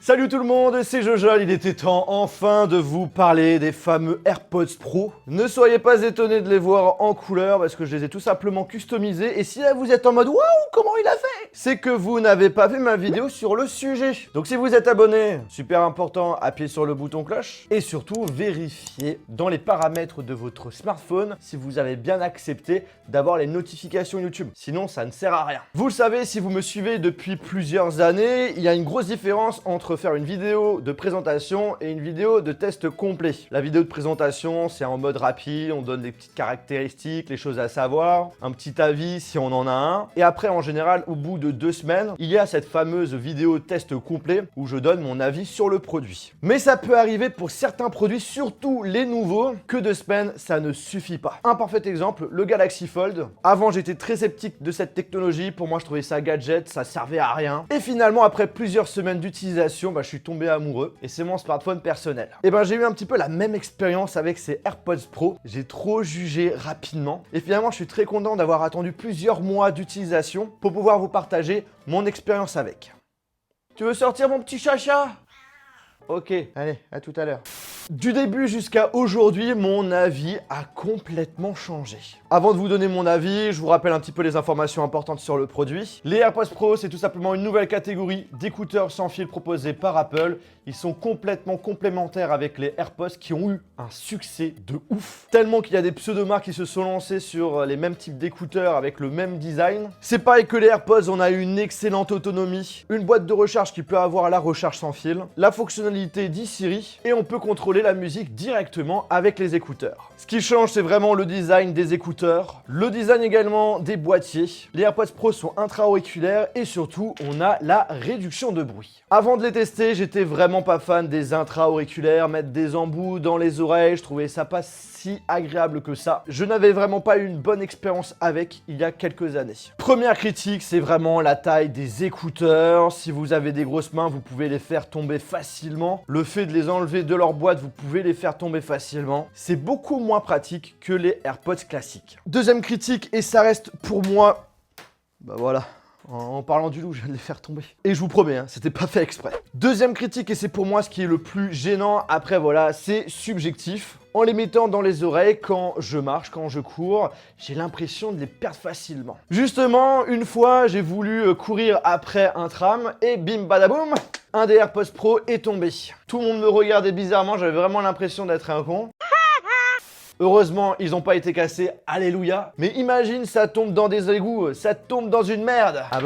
Salut tout le monde, c'est Jojol, il était temps enfin de vous parler des fameux AirPods Pro. Ne soyez pas étonnés de les voir en couleur parce que je les ai tout simplement customisés et si là vous êtes en mode « Waouh, comment il a fait ?» c'est que vous n'avez pas vu ma vidéo sur le sujet. Donc si vous êtes abonné, super important, appuyez sur le bouton cloche et surtout vérifiez dans les paramètres de votre smartphone si vous avez bien accepté d'avoir les notifications YouTube. Sinon ça ne sert à rien. Vous le savez, si vous me suivez depuis plusieurs années, il y a une grosse différence entre faire une vidéo de présentation et une vidéo de test complet. La vidéo de présentation, c'est en mode rapide, on donne des petites caractéristiques, les choses à savoir, un petit avis si on en a un. Et après, en général, au bout de 2 semaines, il y a cette fameuse vidéo test complet où je donne mon avis sur le produit. Mais ça peut arriver pour certains produits, surtout les nouveaux, que 2 semaines, ça ne suffit pas. Un parfait exemple, le Galaxy Fold. Avant, j'étais très sceptique de cette technologie. Pour moi, je trouvais ça gadget, ça servait à rien. Et finalement, après plusieurs semaines d'utilisation, je suis tombé amoureux et c'est mon smartphone personnel. Et j'ai eu un petit peu la même expérience avec ces AirPods Pro. J'ai trop jugé rapidement et finalement je suis très content d'avoir attendu plusieurs mois d'utilisation pour pouvoir vous partager mon expérience avec. Tu veux sortir mon petit chacha? Ok, allez, à tout à l'heure. Du début jusqu'à aujourd'hui, mon avis a complètement changé. Avant de vous donner mon avis, je vous rappelle un petit peu les informations importantes sur le produit. Les AirPods Pro, c'est tout simplement une nouvelle catégorie d'écouteurs sans fil proposés par Apple. Ils sont complètement complémentaires avec les AirPods qui ont eu un succès de ouf. Tellement qu'il y a des pseudo-marques qui se sont lancées sur les mêmes types d'écouteurs avec le même design. C'est pareil que les AirPods, on a une excellente autonomie, une boîte de recharge qui peut avoir la recharge sans fil, la fonctionnalité d'eSiri et on peut contrôler la musique directement avec les écouteurs. Ce qui change, c'est vraiment le design des écouteurs, le design également des boîtiers. Les AirPods Pro sont intra-auriculaires et surtout, on a la réduction de bruit. Avant de les tester, j'étais vraiment pas fan des intra-auriculaires, mettre des embouts dans les oreilles, je trouvais ça pas si agréable que ça. Je n'avais vraiment pas eu une bonne expérience avec il y a quelques années. Première critique, c'est vraiment la taille des écouteurs. Si vous avez des grosses mains, vous pouvez les faire tomber facilement. Le fait de les enlever de leur boîte, vous pouvez les faire tomber facilement. C'est beaucoup moins pratique que les AirPods classiques. Deuxième critique, et ça reste pour moi... voilà. En parlant du loup, je viens de les faire tomber. Et je vous promets, c'était pas fait exprès. Deuxième critique, et c'est pour moi ce qui est le plus gênant, après voilà, c'est subjectif. En les mettant dans les oreilles, quand je marche, quand je cours, j'ai l'impression de les perdre facilement. Justement, une fois, j'ai voulu courir après un tram et bim badaboum, un des AirPods Pro est tombé. Tout le monde me regardait bizarrement, j'avais vraiment l'impression d'être un con. Heureusement, ils n'ont pas été cassés, alléluia. Mais imagine, ça tombe dans des égouts, ça tombe dans une merde. Ah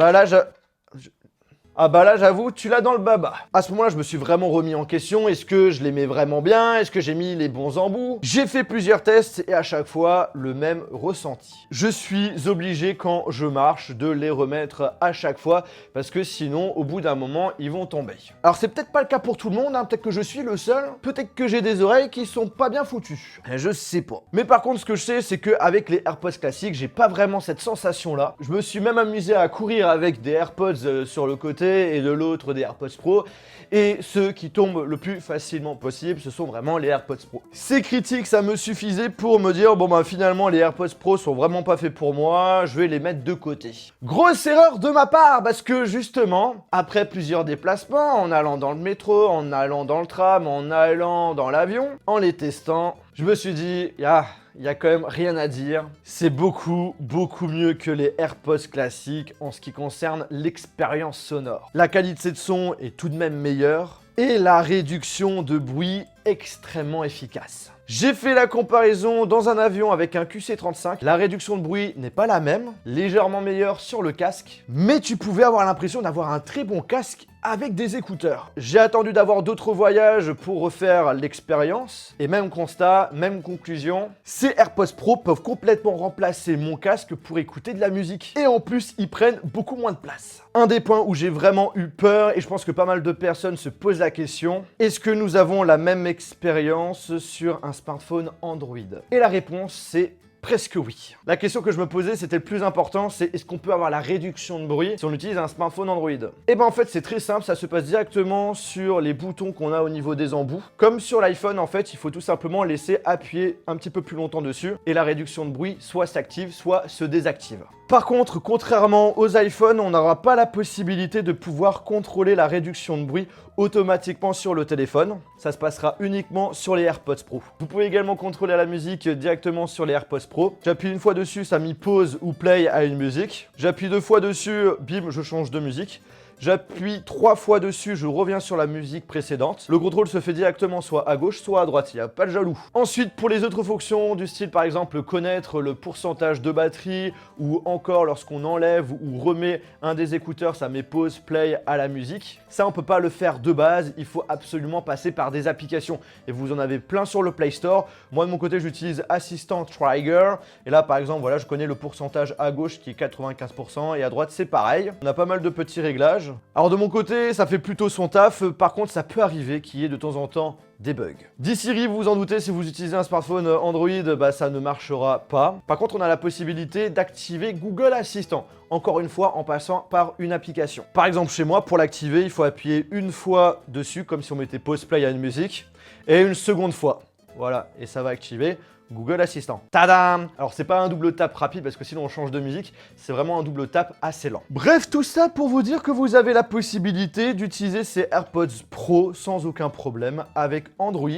bah là, j'avoue, tu l'as dans le baba. À ce moment-là, je me suis vraiment remis en question. Est-ce que je les mets vraiment bien? Est-ce que j'ai mis les bons embouts? J'ai fait plusieurs tests et à chaque fois, le même ressenti. Je suis obligé, quand je marche, de les remettre à chaque fois parce que sinon, au bout d'un moment, ils vont tomber. Alors, c'est peut-être pas le cas pour tout le monde. Peut-être que je suis le seul. Peut-être que j'ai des oreilles qui sont pas bien foutues. Je sais pas. Mais par contre, ce que je sais, c'est qu'avec les AirPods classiques, j'ai pas vraiment cette sensation-là. Je me suis même amusé à courir avec des AirPods sur le côté et de l'autre des AirPods Pro et ceux qui tombent le plus facilement possible, ce sont vraiment les AirPods Pro. Ces critiques, ça me suffisait pour me dire finalement les AirPods Pro sont vraiment pas faits pour moi, je vais les mettre de côté. Grosse erreur de ma part parce que justement, après plusieurs déplacements, en allant dans le métro, en allant dans le tram, en allant dans l'avion, en les testant, je me suis dit, il y a quand même rien à dire. C'est beaucoup mieux que les AirPods classiques en ce qui concerne l'expérience sonore. La qualité de son est tout de même meilleure et la réduction de bruit extrêmement efficace. J'ai fait la comparaison dans un avion avec un QC35. La réduction de bruit n'est pas la même, légèrement meilleure sur le casque, mais tu pouvais avoir l'impression d'avoir un très bon casque avec des écouteurs. J'ai attendu d'avoir d'autres voyages pour refaire l'expérience et même constat, même conclusion. Ces AirPods Pro peuvent complètement remplacer mon casque pour écouter de la musique et en plus ils prennent beaucoup moins de place. Un des points où j'ai vraiment eu peur et je pense que pas mal de personnes se posent la question, est-ce que nous avons la même expérience sur un smartphone Android? Et la réponse c'est presque oui. La question que je me posais, c'était le plus important, c'est est-ce qu'on peut avoir la réduction de bruit si on utilise un smartphone Android? Et en fait, c'est très simple, ça se passe directement sur les boutons qu'on a au niveau des embouts. Comme sur l'iPhone, en fait, il faut tout simplement laisser appuyer un petit peu plus longtemps dessus et la réduction de bruit soit s'active, soit se désactive. Par contre, contrairement aux iPhones, on n'aura pas la possibilité de pouvoir contrôler la réduction de bruit automatiquement sur le téléphone. Ça se passera uniquement sur les AirPods Pro. Vous pouvez également contrôler la musique directement sur les AirPods Pro. J'appuie une fois dessus, ça met pause ou play à une musique. J'appuie 2 fois dessus, bim, je change de musique. J'appuie 3 fois dessus, je reviens sur la musique précédente. Le contrôle se fait directement soit à gauche, soit à droite, il n'y a pas de jaloux. Ensuite, pour les autres fonctions du style par exemple connaître le pourcentage de batterie ou encore lorsqu'on enlève ou remet un des écouteurs, ça met pause, play à la musique. Ça, on peut pas le faire de base, il faut absolument passer par des applications. Et vous en avez plein sur le Play Store. Moi de mon côté, j'utilise Assistant Trigger. Et là, par exemple, voilà, je connais le pourcentage à gauche qui est 95% et à droite, c'est pareil. On a pas mal de petits réglages. Alors de mon côté, ça fait plutôt son taf. Par contre, ça peut arriver qu'il y ait de temps en temps des bugs. Dit Siri, vous vous en doutez, si vous utilisez un smartphone Android, ça ne marchera pas. Par contre, on a la possibilité d'activer Google Assistant. Encore une fois, en passant par une application. Par exemple, chez moi, pour l'activer, il faut appuyer une fois dessus, comme si on mettait pause play à une musique, et une seconde fois. Voilà, et ça va activer Google Assistant. Tadam! Alors c'est pas un double tap rapide parce que sinon on change de musique, c'est vraiment un double tap assez lent. Bref, tout ça pour vous dire que vous avez la possibilité d'utiliser ces AirPods Pro sans aucun problème avec Android,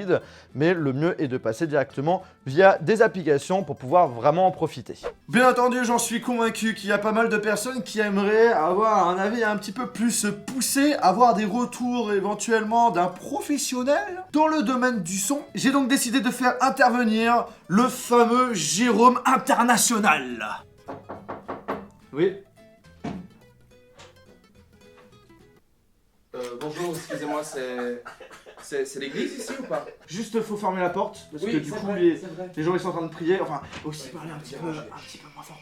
mais le mieux est de passer directement via des applications pour pouvoir vraiment en profiter. Bien entendu, j'en suis convaincu qu'il y a pas mal de personnes qui aimeraient avoir un avis un petit peu plus poussé, avoir des retours éventuellement d'un professionnel dans le domaine du son. J'ai donc décidé de faire intervenir le fameux Jérôme International. Oui. Bonjour, excusez-moi, c'est l'église ici ou pas? Juste, faut fermer la porte parce oui, que du coup les gens ils sont en train de prier. Enfin, aussi parler un petit peu moins fort.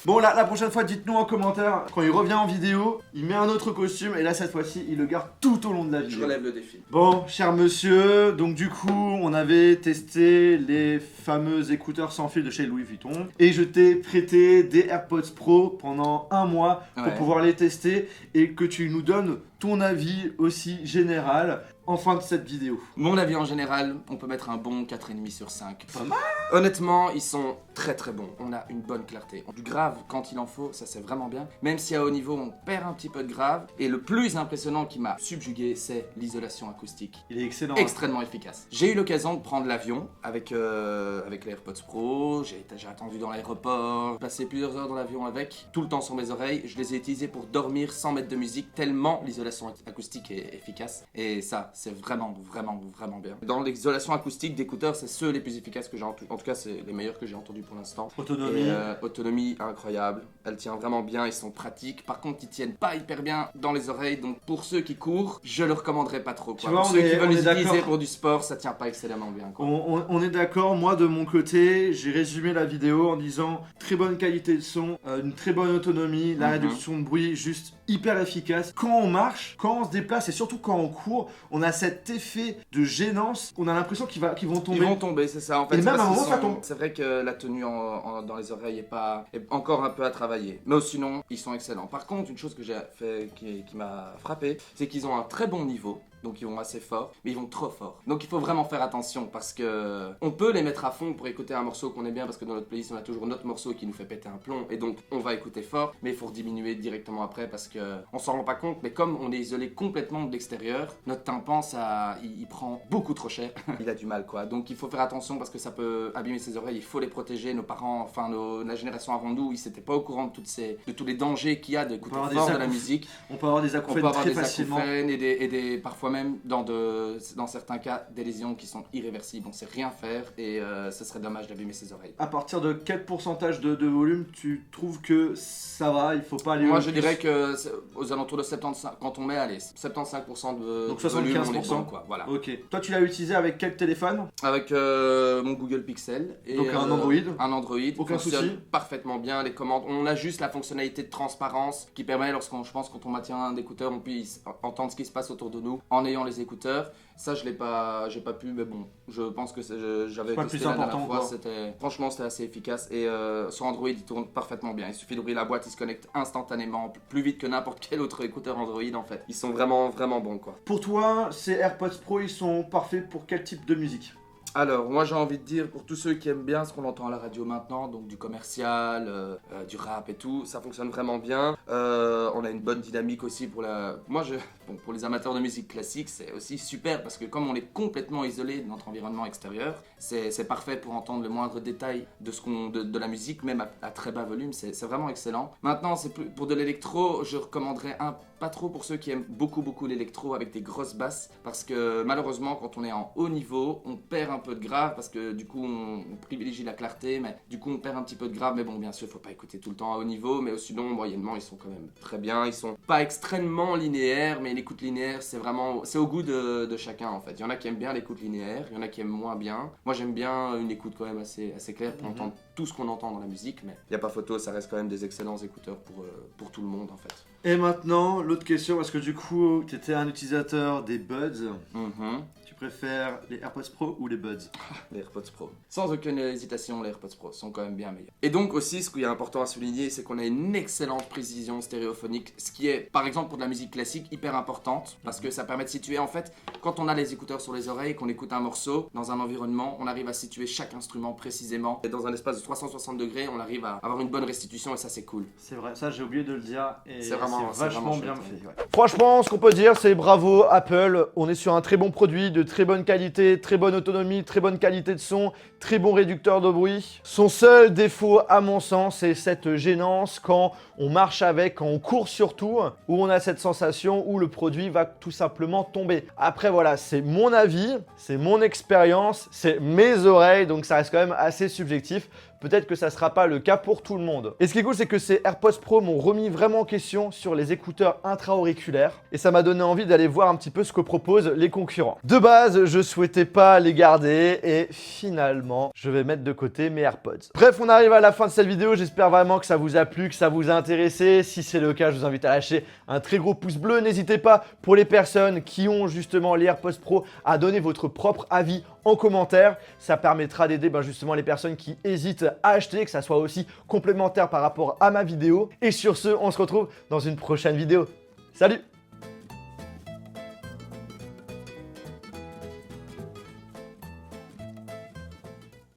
Bon, là, la prochaine fois, dites-nous en commentaire, quand il revient en vidéo, il met un autre costume, et là, cette fois-ci, il le garde tout au long de la vidéo. Je relève le défi. Bon, cher monsieur, donc du coup, on avait testé les fameux écouteurs sans fil de chez Louis Vuitton, et je t'ai prêté des AirPods Pro pendant 1 mois pour pouvoir les tester, et que tu nous donnes ton avis aussi général en fin de cette vidéo. Mon avis en général, on peut mettre un bon 4,5 sur 5. Pas mal. Honnêtement, ils sont très très bons. On a une bonne clarté. Du grave, quand il en faut, ça c'est vraiment bien. Même si à haut niveau, on perd un petit peu de grave. Et le plus impressionnant qui m'a subjugué, c'est l'isolation acoustique. Il est excellent. Extrêmement efficace. J'ai eu l'occasion de prendre l'avion avec les AirPods Pro. J'ai attendu dans l'aéroport, passé plusieurs heures dans l'avion avec, tout le temps sur mes oreilles. Je les ai utilisés pour dormir sans mettre de musique, tellement l'isolation acoustique est efficace. Et ça, c'est vraiment bien. Dans l'isolation acoustique d'écouteurs, c'est ceux les plus efficaces que j'ai en tout cas, c'est les meilleurs que j'ai entendus pour l'instant. Autonomie. Autonomie incroyable. Elle tient vraiment bien, ils sont pratiques. Par contre, ils tiennent pas hyper bien dans les oreilles. Donc pour ceux qui courent, je le recommanderais pas trop. Quoi. Tu vois, ceux qui veulent les utiliser pour du sport, ça tient pas excellemment bien. Quoi. On est d'accord. Moi, de mon côté, j'ai résumé la vidéo en disant très bonne qualité de son, une très bonne autonomie, la réduction de bruit juste hyper efficace. Quand on marche, quand on se déplace et surtout quand on court, on a cet effet de gênance. On a l'impression qu'ils vont tomber. Ils vont tomber, c'est ça. En fait, et même à un moment, ça tombe. C'est vrai que la tenue dans les oreilles est encore un peu à travailler. Mais sinon, ils sont excellents. Par contre, une chose que j'ai fait qui m'a frappé, c'est qu'ils ont un très bon niveau. Donc ils vont assez fort, mais ils vont trop fort. Donc il faut vraiment faire attention parce que on peut les mettre à fond pour écouter un morceau qu'on aime bien parce que dans notre playlist on a toujours notre morceau qui nous fait péter un plomb et donc on va écouter fort, mais il faut diminuer directement après parce que on s'en rend pas compte, mais comme on est isolé complètement de l'extérieur, notre tympan il prend beaucoup trop cher. Il a du mal quoi. Donc il faut faire attention parce que ça peut abîmer ses oreilles, il faut les protéger. Nos parents, enfin la génération avant nous, ils étaient pas au courant de tous les dangers qu'il y a d'écouter fort de la musique. On peut avoir des acouphènes très facilement et des parfois même dans certains cas des lésions qui sont irréversibles, on sait rien faire et ce serait dommage d'abîmer ses oreilles. À partir de quel pourcentage de volume tu trouves que ça va, il faut pas aller Moi je dirais que aux alentours de 75, quand on met allez 75% de donc 75%, volume, on est bon, quoi. Voilà. Ok. Toi tu l'as utilisé avec quel téléphone? Avec mon Google Pixel et donc un Android. Un Android. Aucun souci. Parfaitement bien les commandes. On a juste la fonctionnalité de transparence qui permet quand on maintient un écouteur, on puisse entendre ce qui se passe autour de nous en ayant les écouteurs. Ça j'ai pas pu, mais bon, je pense que j'avais testé la dernière fois, franchement c'était assez efficace et sur Android il tourne parfaitement bien. Il suffit d'ouvrir la boîte, il se connecte instantanément, plus vite que n'importe quel autre écouteur Android en fait. Ils sont vraiment bons quoi. Pour toi, ces AirPods Pro ils sont parfaits pour quel type de musique? Alors, moi j'ai envie de dire, pour tous ceux qui aiment bien ce qu'on entend à la radio maintenant, donc du commercial, du rap et tout, ça fonctionne vraiment bien. On a une bonne dynamique aussi pour la... Bon, pour les amateurs de musique classique, c'est aussi super parce que comme on est complètement isolé de notre environnement extérieur, c'est parfait pour entendre le moindre détail de la musique, même à très bas volume, c'est vraiment excellent. Maintenant, pour de l'électro, je recommanderais pas trop pour ceux qui aiment beaucoup l'électro avec des grosses basses, parce que malheureusement, quand on est en haut niveau, on perd un peu de grave, parce que du coup, on privilégie la clarté, mais du coup, on perd un petit peu de grave. Mais bon, bien sûr, il faut pas écouter tout le temps à haut niveau, mais sinon, moyennement, ils sont quand même très bien. Ils sont pas extrêmement linéaires, mais l'écoute linéaire, c'est au goût de chacun, en fait. Il y en a qui aiment bien l'écoute linéaire, il y en a qui aiment moins bien. Moi, j'aime bien une écoute quand même assez claire pour entendre tout ce qu'on entend dans la musique, mais il n'y a pas photo, ça reste quand même des excellents écouteurs pour tout le monde, en fait. Et maintenant, l'autre question, parce que du coup, tu étais un utilisateur des Buds. Tu préfères les AirPods Pro ou les Buds? Les AirPods Pro. Sans aucune hésitation, les AirPods Pro sont quand même bien meilleurs. Et donc aussi, ce qui est important à souligner, c'est qu'on a une excellente précision stéréophonique, ce qui est, par exemple, pour de la musique classique, hyper importante, parce que ça permet de situer, en fait, quand on a les écouteurs sur les oreilles, qu'on écoute un morceau dans un environnement, on arrive à situer chaque instrument précisément. Et dans un espace de 360 degrés, on arrive à avoir une bonne restitution, et ça, c'est cool. C'est vrai, ça j'ai oublié de le dire, et c'est vraiment vachement chouette, bien ouais. fait. Ouais. Franchement, ce qu'on peut dire, c'est bravo Apple, on est sur un très bon produit, de très bonne qualité, très bonne autonomie, très bonne qualité de son, très bon réducteur de bruit. Son seul défaut, à mon sens, c'est cette gênance quand on marche avec, quand on court surtout, où on a cette sensation où le produit va tout simplement tomber. Après voilà, c'est mon avis, c'est mon expérience, c'est mes oreilles, donc ça reste quand même assez subjectif. Peut-être que ça ne sera pas le cas pour tout le monde. Et ce qui est cool, c'est que ces AirPods Pro m'ont remis vraiment en question sur les écouteurs intra-auriculaires. Et ça m'a donné envie d'aller voir un petit peu ce que proposent les concurrents. De base, je souhaitais pas les garder et finalement, je vais mettre de côté mes AirPods. Bref, on arrive à la fin de cette vidéo. J'espère vraiment que ça vous a plu, que ça vous a intéressé. Si c'est le cas, je vous invite à lâcher un très gros pouce bleu. N'hésitez pas, pour les personnes qui ont justement les AirPods Pro, à donner votre propre avis en commentaire. Ça permettra d'aider justement les personnes qui hésitent à acheter, que ça soit aussi complémentaire par rapport à ma vidéo. Et sur ce, on se retrouve dans une prochaine vidéo. Salut!